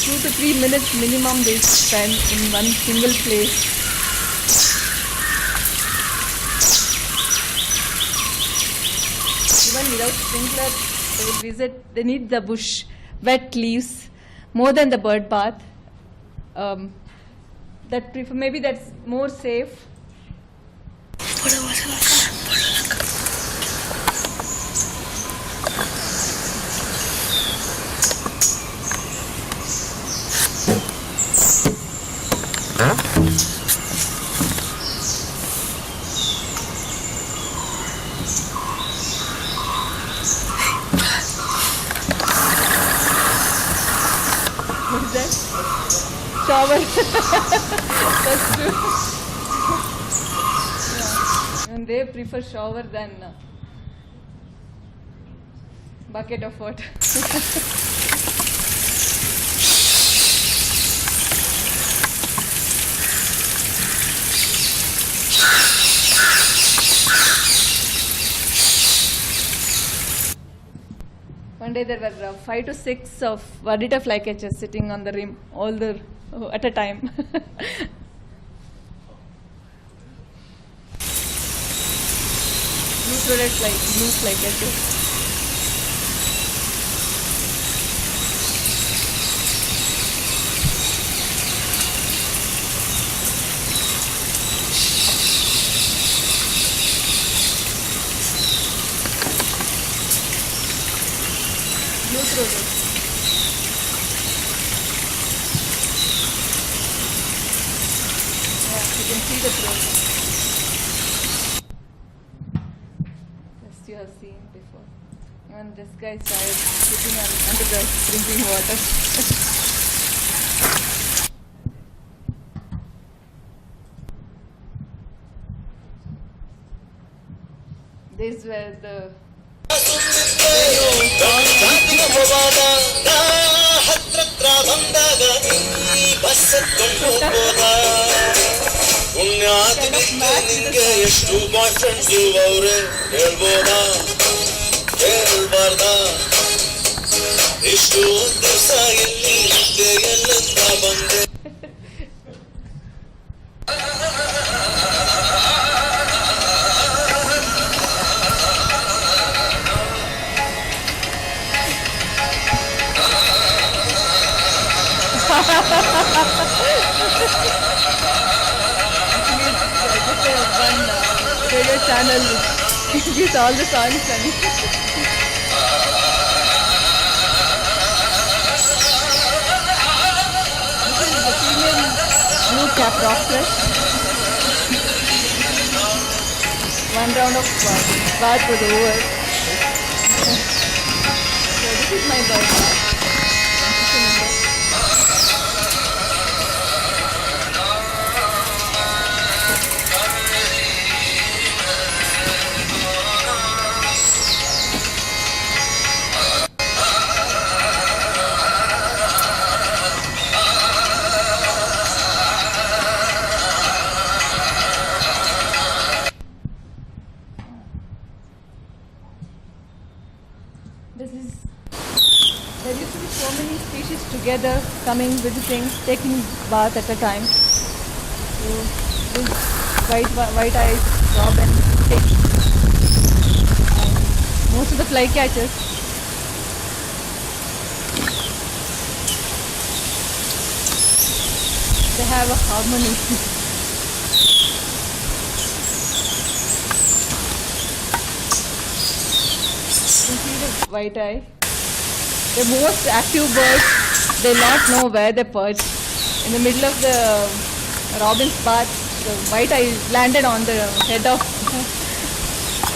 to 3 minutes minimum they spend in one single place. Even without sprinkler, they will visit. They need the bush, wet leaves, more than the bird bath. Maybe that's more safe. What is that? Shower. That's true. Yeah. And they prefer shower than bucket of water. One day there were 5 to 6 of Vadita flycatchers sitting on the rim, all at a time. Blue-throated blue flycatchers. Blue-throated. Yeah, you can see the throat. This you have seen before. And this guy started sitting under the drinking water. These were the ಎಷ್ಟು bye friends ಅವ್ರೆ ಹೇಳ್ಬೋದಾ ಹೇಳ್ಬಾರ್ದಾ ಎಷ್ಟು ದಿವಸ ಎಲ್ಲಿ ಇದ್ದೆ ಎಲ್ಲಿಂದ ಬಂದೆ radio channel gives all the songs and this is the female blue cap rocklet. One round of bath was over. So this is my bird bath. There used to be so many species together, coming, visiting, taking bath at a time. So this white-eyed robin, most of the flycatchers. They have a harmony. You can see the white eye. The most active birds, they not know where they perch. In the middle of the robin's bath, the white eye landed on the head of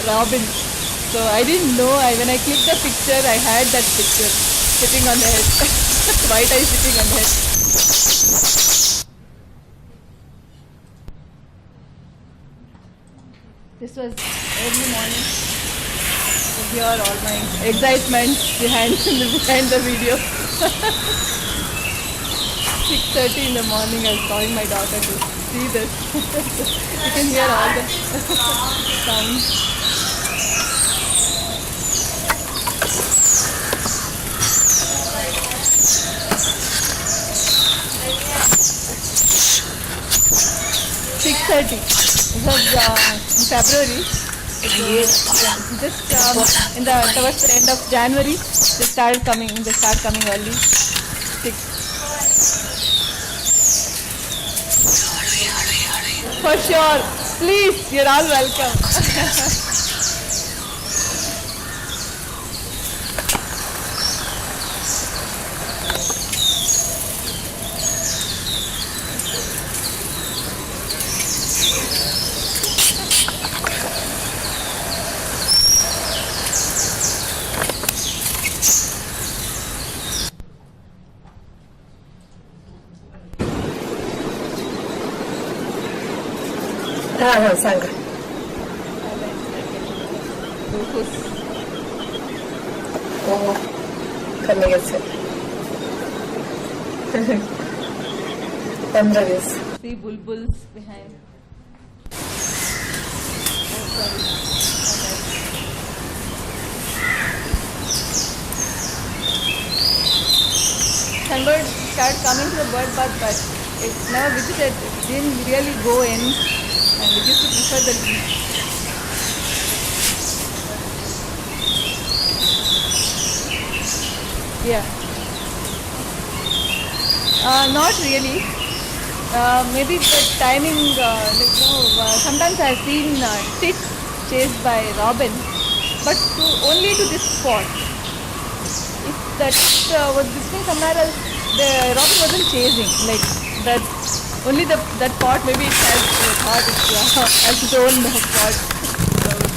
robin. So I didn't know. When I clicked the picture, I had that picture sitting on the head. White eye sitting on the head. This was early morning. Here all my excitement behind the video. 6:30 in the morning, I was calling my daughter to see this. You can hear all the sounds. 12:30. It was in February. Just towards the end of January, they start coming early. 6. For sure. Please, you're all welcome. सांगा हो कमी घ्यायचं 15-20. See bulbuls behind. Sunbirds start coming to the bird bath, but it's never visited. Didn't really go in, and we used to prefer the beach. Yeah. Not really. Maybe the timing. Sometimes I've seen tits chased by robin, but only to this spot. If that was visiting somewhere else, the robin wasn't chasing. Like that, only that pot. Maybe it has thought it has its own pot,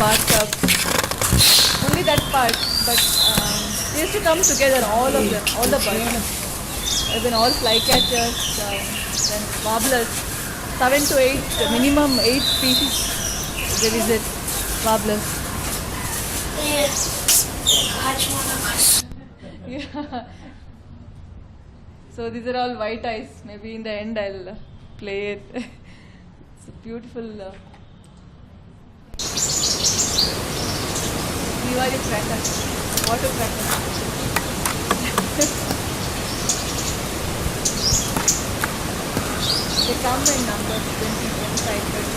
bathtub. Only that part, but they used to come together, all of them, all the birds. Even all flycatchers, then warblers, 7 to 8, minimum 8 species they visit, warblers. Yeah. So these are all white eyes. Maybe in the end I'll play it. It's a beautiful. Diwali cracker, water cracker. They come in numbers 20, 25, 30.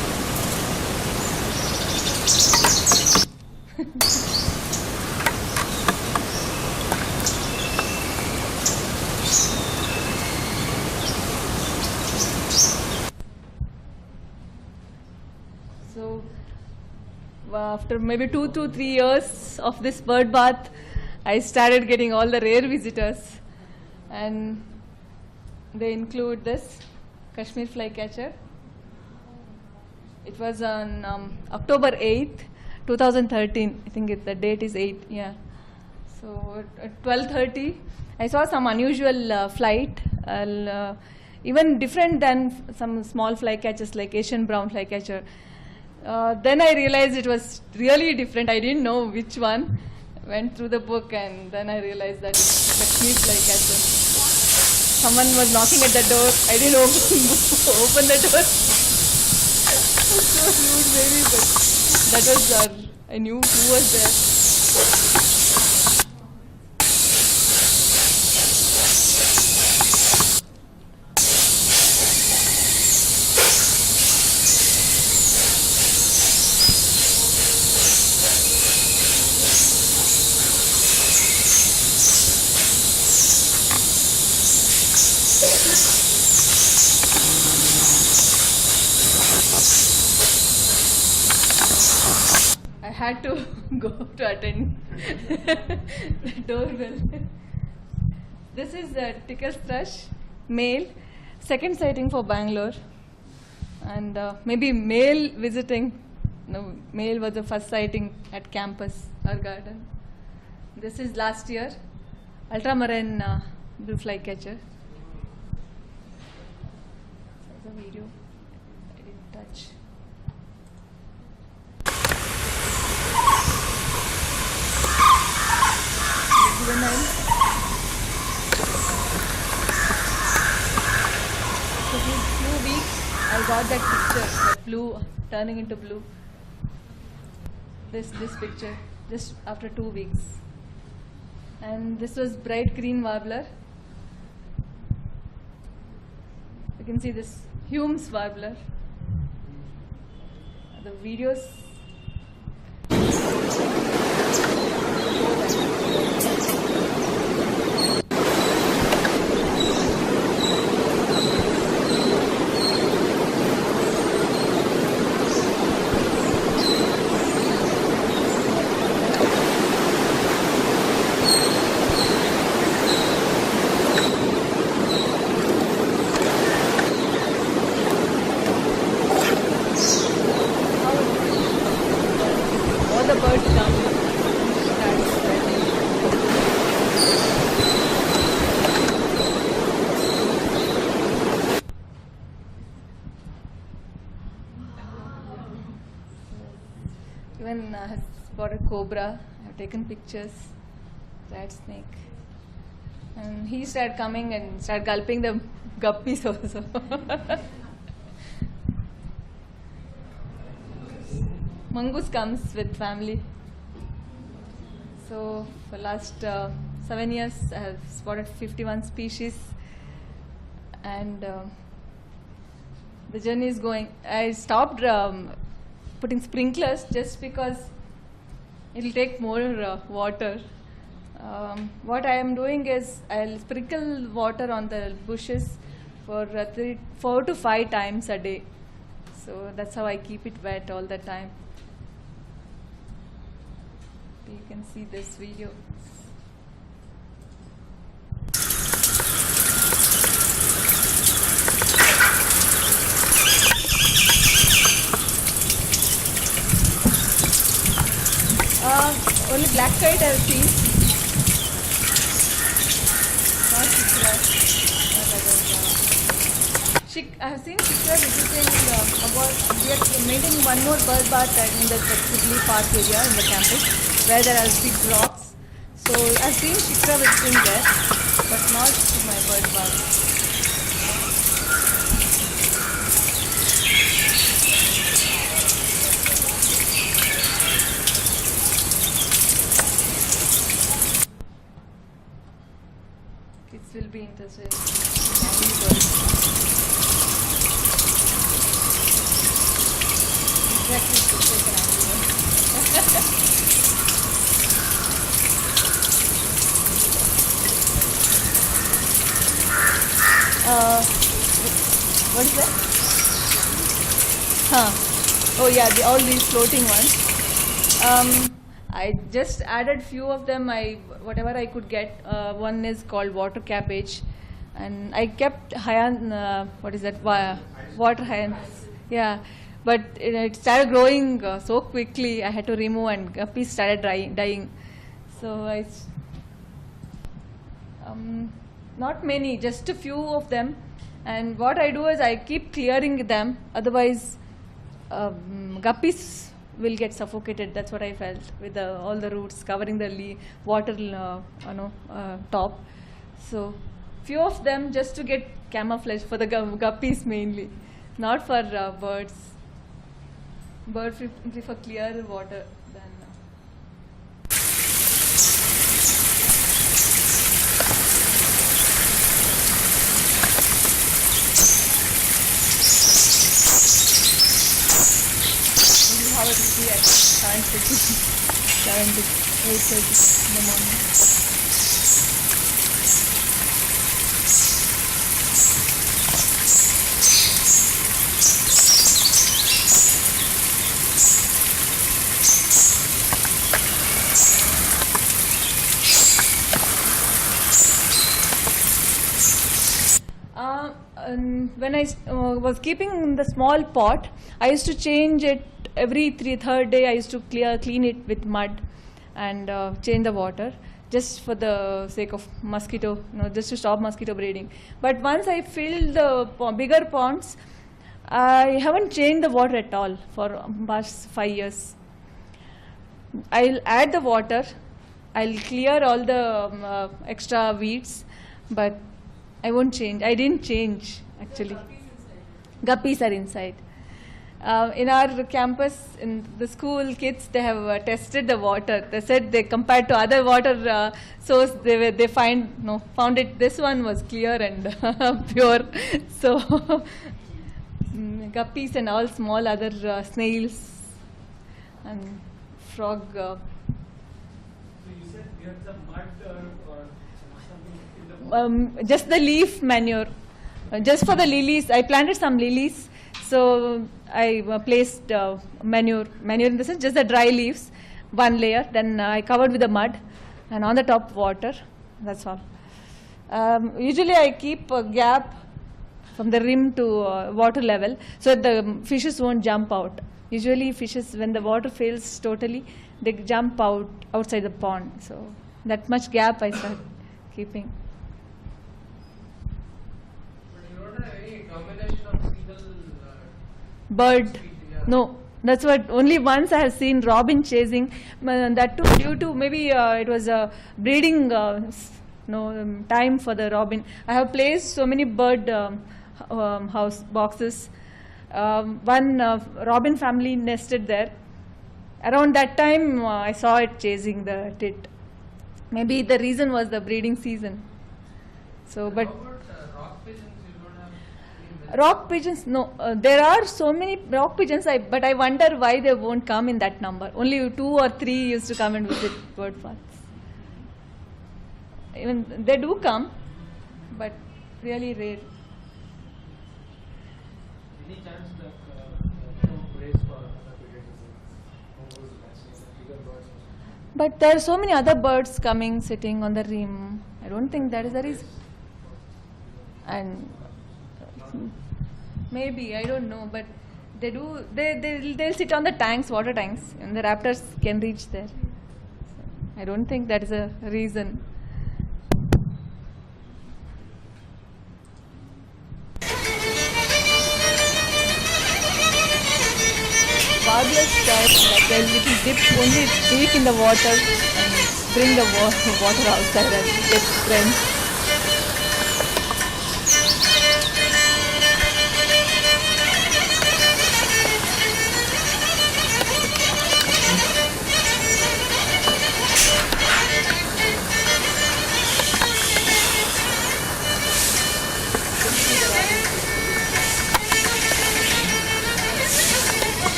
So, after maybe 2 to 3 years of this bird bath, I started getting all the rare visitors, and they include this Kashmir flycatcher. It was on October 8th, 2013. I think the date is 8. Yeah. So at 12:30, I saw some unusual flight, even different than some small flycatchers like Asian brown flycatcher. Then I realized it was really different. I didn't know which one. Went through the book, and then I realized that it's Kashmir flycatcher. Someone was knocking at the door. I didn't open the door. So rude, maybe, but that was I knew who was there. I had to go to attend the doorbell. This is a ticker thrush, male, second sighting for Bangalore, and maybe male visiting. No, male was the first sighting at campus, our garden. This is last year, ultramarine blue flycatcher. There's a video I didn't touch. Juvenile. So few weeks I got that picture, that blue turning into blue. This picture just after 2 weeks. And this was bright green warbler. You can see this Hume's warbler. The videos. All the birds come. That's even has spotted cobra. I've taken pictures. Rat snake. And he started coming and started gulping the guppies also. Mongoose comes with family. So for last 7 years I have spotted 51 species, and the journey is going. I stopped putting sprinklers just because it will take more water. What I am doing is I'll sprinkle water on the bushes for 4 to 5 times a day. So that's how I keep it wet all the time. You can see this video. Only black kite I have seen. Not shikra. I have seen shikra visiting about. We are maintaining one more bird bath in the Sibley Park area in the campus, where there are big rocks. So I've seen shikra visiting there, but not my bird bath. Kids will be interested in tiny birds. Exactly, it's like an animal. What is that? Oh yeah, all these floating ones. I just added few of them. Whatever I could get. One is called water cabbage, and I kept hyacinth. What is that? Water hyacinth. Yeah, but it started growing so quickly. I had to remove, and guppies started dying. So not many, just a few of them. And what I do is I keep clearing them. Otherwise, guppies will get suffocated. That's what I felt with all the roots covering the water, top. So few of them just to get camouflage for the guppies mainly, not for birds. Birds prefer clear water than. How it will be at 7:30, 7 to 8:30 in the morning. When I was keeping the small pot, I used to change it every third day. I used to clean it with mud and change the water, just for the sake of mosquito, just to stop mosquito breeding. But once I filled the bigger ponds, I haven't changed the water at all for past 5 years. I'll add the water, I'll clear all the extra weeds, but I won't change. I didn't change actually. Guppies are inside. In our campus, in the school, kids, they have tested the water. They said they compared to other water source, they found it. This one was clear and pure. So guppies and all small other snails and frog. So you said you had some mud or something in the Just the leaf manure. Just for the lilies, I planted some lilies, so I placed manure in the sense just the dry leaves, one layer. Then I covered with the mud, and on the top water. That's all. Usually I keep a gap from the rim to water level so that the fishes won't jump out. Usually fishes, when the water fails totally, they jump outside the pond. So that much gap I start keeping. But you don't have any combination of single Bird. species, yeah. No, that's what only once I have seen robin chasing. That too due to maybe it was a breeding time for the robin. I have placed so many bird house boxes. One robin family nested there. Around that time I saw it chasing the tit. Maybe the reason was the breeding season. So, but How about rock pigeons? You don't have any method? rock pigeons, no. There are so many rock pigeons, but I wonder why they won't come in that number. Only 2 or 3 used to come and visit bird baths. Even they do come, but really rare. Any chance that race for other predators? Bigger birds? But there are so many other birds coming, sitting on the rim. I don't think that is the reason. And maybe, I don't know, but they do. They'll sit on the tanks, water tanks, and the raptors can reach there. So I don't think that is a reason. Warblers that little dip only deep in the water and bring the water outside and get friends.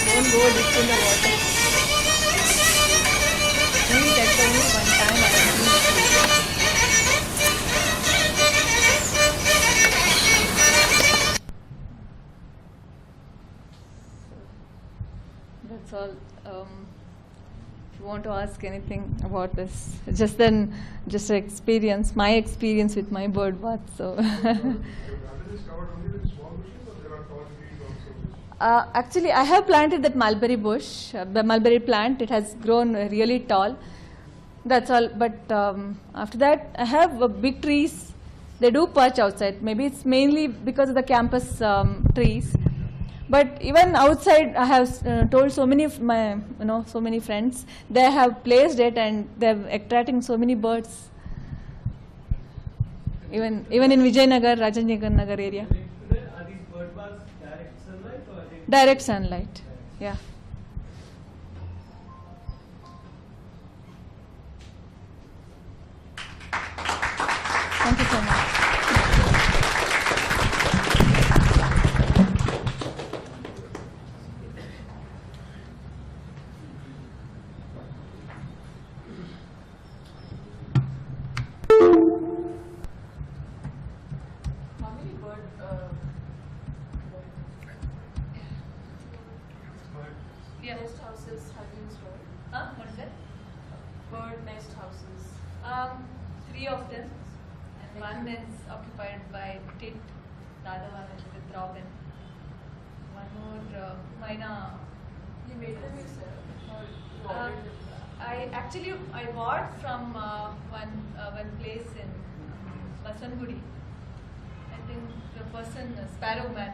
Don't go deep in the water. Maybe that's only one time I have seen it. That's all. If you want to ask anything about this, just experience, my experience with my bird bath. So. Actually, I have planted that mulberry bush, the mulberry plant. It has grown really tall. That's all. But after that, I have big trees. They do perch outside. Maybe it's mainly because of the campus trees. But even outside, I have told so many of my, so many friends. They have placed it, and they're attracting so many birds. Even in Vijayanagar, Rajannagar Nagar area. Are these bird baths direct sunlight or are they? Direct sunlight. Yeah. Thank you so much. How many bird? Yeah. Nest houses have been stored. What is that? Bird nest houses. 3 of them, and one is occupied by tit, the other one is with robin. One more myna. You made them yourself or you Uh, ordered them? I bought from one place in Basangudi. I think the person, Sparrow Man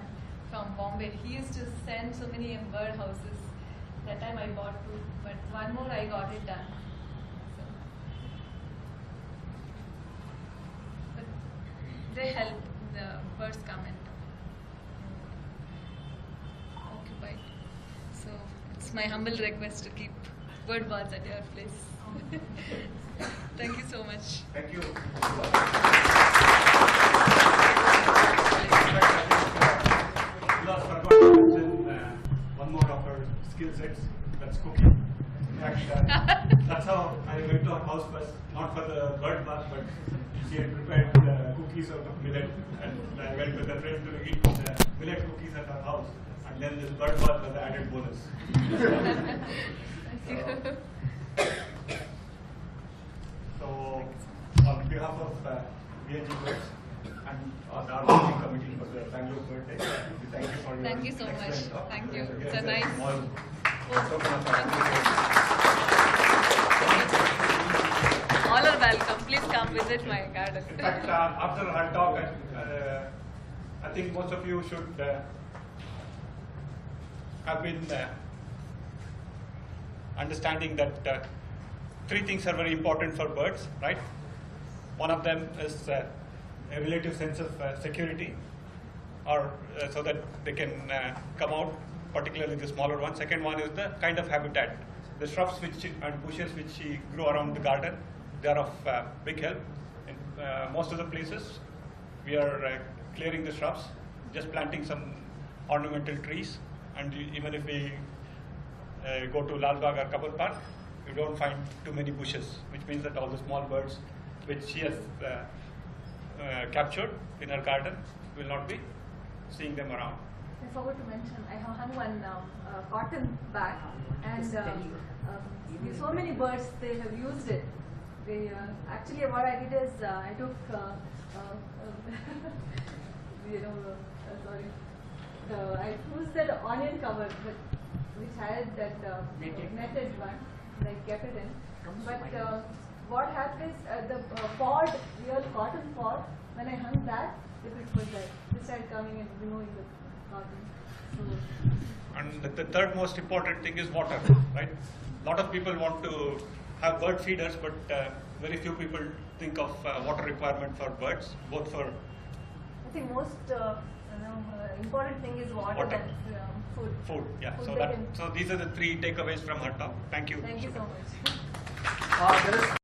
from Bombay, he used to send so many bird houses. That time I bought 2, but one more I got it done. So, but they help, the birds come and occupied. So it's my humble request to keep bird baths at your place. Thank you so much. Thank you. that's how I went to her house first, not for the bird bath, but she had prepared cookies out of millet, and I went with a friend to eat the millet cookies at her house, and then this bird bath was the added bonus. So, on behalf of BNG Birds and the organizing committee for the Bangalore Bird Day, we thank you for your Thank you so much. excellent talk. Thank you. Again, It's a nice- small token of Thank you. appreciation. All are welcome. Please come visit my garden. In fact, after her talk, I think most of you should have been understanding that three things are very important for birds, right? One of them is a relative sense of security, or so that they can come out, particularly the smaller ones. Second one is the kind of habitat. The shrubs and bushes which grow around the garden, they are of big help. In most of the places, we are clearing the shrubs, just planting some ornamental trees, and even if we go to Lal Bagh or Kabul Park, you don't find too many bushes, which means that all the small birds which she has captured in her garden will not be seeing them around. I forgot to mention, I have hung one cotton bag, and so many birds, they have used it. They actually, what I did is I took, I used that onion cover, which had that netted one, and I kept it in. But what happened is the pod, real cotton pod, when I hung that, the cricket was there. They started coming and removing the cotton. So, And the third most important thing is water, right? A lot of people want to have bird feeders, but very few people think of water requirement for birds, both for I think most important thing is water, Water. and food. food. Yeah. Food So they can- so these are the three takeaways from her talk. Thank you. Thank you Shubha. so much. There is